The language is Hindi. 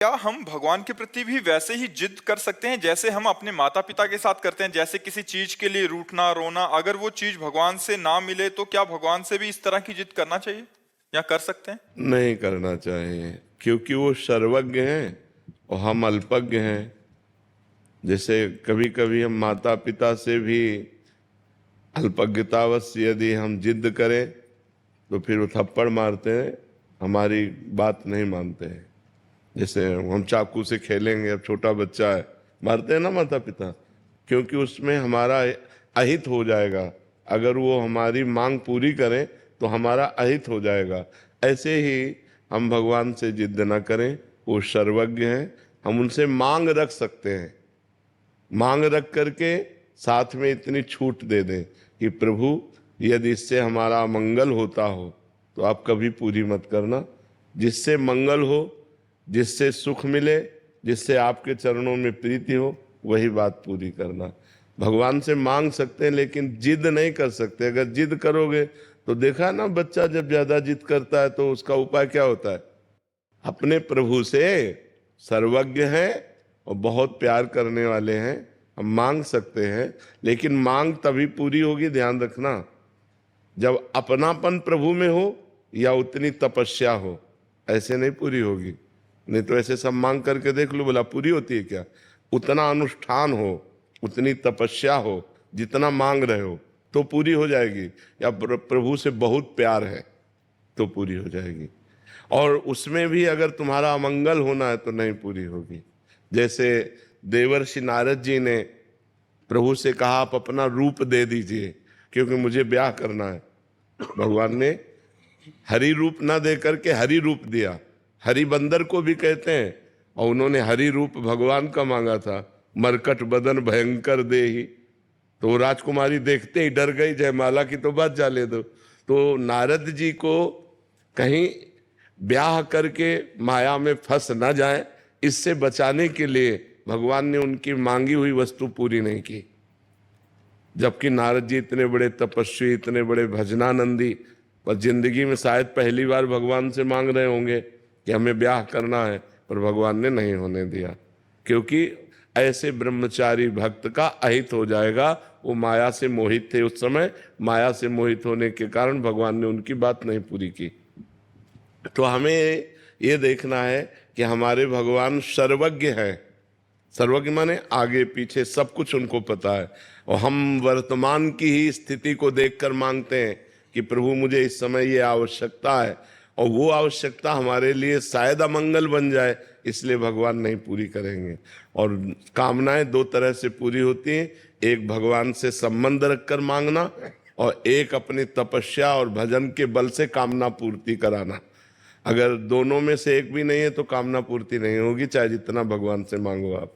क्या हम भगवान के प्रति भी वैसे ही जिद कर सकते हैं जैसे हम अपने माता पिता के साथ करते हैं? जैसे किसी चीज के लिए रूठना रोना, अगर वो चीज भगवान से ना मिले तो क्या भगवान से भी इस तरह की जिद करना चाहिए या कर सकते हैं? नहीं करना चाहिए, क्योंकि वो सर्वज्ञ हैं और हम अल्पज्ञ हैं। जैसे कभी कभी हम माता पिता से भी अल्पज्ञतावश यदि हम जिद करें तो फिर वो थप्पड़ मारते हैं, हमारी बात नहीं मानते हैं। जैसे हम चाकू से खेलेंगे, अब छोटा बच्चा है, मारते हैं ना माता पिता, क्योंकि उसमें हमारा अहित हो जाएगा। अगर वो हमारी मांग पूरी करें तो हमारा अहित हो जाएगा। ऐसे ही हम भगवान से जिद न करें, वो सर्वज्ञ हैं, हम उनसे मांग रख सकते हैं। मांग रख करके साथ में इतनी छूट दे दें कि प्रभु यदि इससे हमारा मंगल होता हो तो आप कभी पूरी मत करना। जिससे मंगल हो, जिससे सुख मिले, जिससे आपके चरणों में प्रीति हो, वही बात पूरी करना। भगवान से मांग सकते हैं लेकिन जिद नहीं कर सकते। अगर जिद करोगे तो देखा ना, बच्चा जब ज्यादा जिद करता है तो उसका उपाय क्या होता है? अपने प्रभु से, सर्वज्ञ हैं और बहुत प्यार करने वाले हैं, हम मांग सकते हैं। लेकिन मांग तभी पूरी होगी, ध्यान रखना, जब अपनापन प्रभु में हो या उतनी तपस्या हो। ऐसे नहीं पूरी होगी। नहीं तो ऐसे सब मांग करके देख लो, बोला पूरी होती है क्या? उतना अनुष्ठान हो, उतनी तपस्या हो, जितना मांग रहे हो तो पूरी हो जाएगी। या प्रभु से बहुत प्यार है तो पूरी हो जाएगी। और उसमें भी अगर तुम्हारा अमंगल होना है तो नहीं पूरी होगी। जैसे देवर्षि नारद जी ने प्रभु से कहा, आप अपना रूप दे दीजिए क्योंकि मुझे ब्याह करना है। भगवान ने हरि रूप ना दे करके हरि रूप दिया। हरि बंदर को भी कहते हैं, और उन्होंने हरि रूप भगवान का मांगा था। मरकट बदन भयंकर देहि, तो वो राजकुमारी देखते ही डर गई, जयमाला की तो बात जाले दो। तो नारद जी को कहीं ब्याह करके माया में फंस ना जाए, इससे बचाने के लिए भगवान ने उनकी मांगी हुई वस्तु पूरी नहीं की। जबकि नारद जी इतने बड़े तपस्वी, इतने बड़े भजनानंदी, पर जिंदगी में शायद पहली बार भगवान से मांग रहे होंगे कि हमें ब्याह करना है, पर भगवान ने नहीं होने दिया। क्योंकि ऐसे ब्रह्मचारी भक्त का अहित हो जाएगा। वो माया से मोहित थे उस समय, माया से मोहित होने के कारण भगवान ने उनकी बात नहीं पूरी की। तो हमें ये देखना है कि हमारे भगवान सर्वज्ञ हैं। सर्वज्ञ माने आगे पीछे सब कुछ उनको पता है। और हम वर्तमान की ही स्थिति को देखकर मांगते हैं कि प्रभु मुझे इस समय ये आवश्यकता है, और वो आवश्यकता हमारे लिए शायद अमंगल बन जाए, इसलिए भगवान नहीं पूरी करेंगे। और कामनाएं दो तरह से पूरी होती हैं, एक भगवान से संबंध रखकर मांगना, और एक अपनी तपस्या और भजन के बल से कामना पूर्ति कराना। अगर दोनों में से एक भी नहीं है तो कामना पूर्ति नहीं होगी, चाहे जितना भगवान से मांगो आप।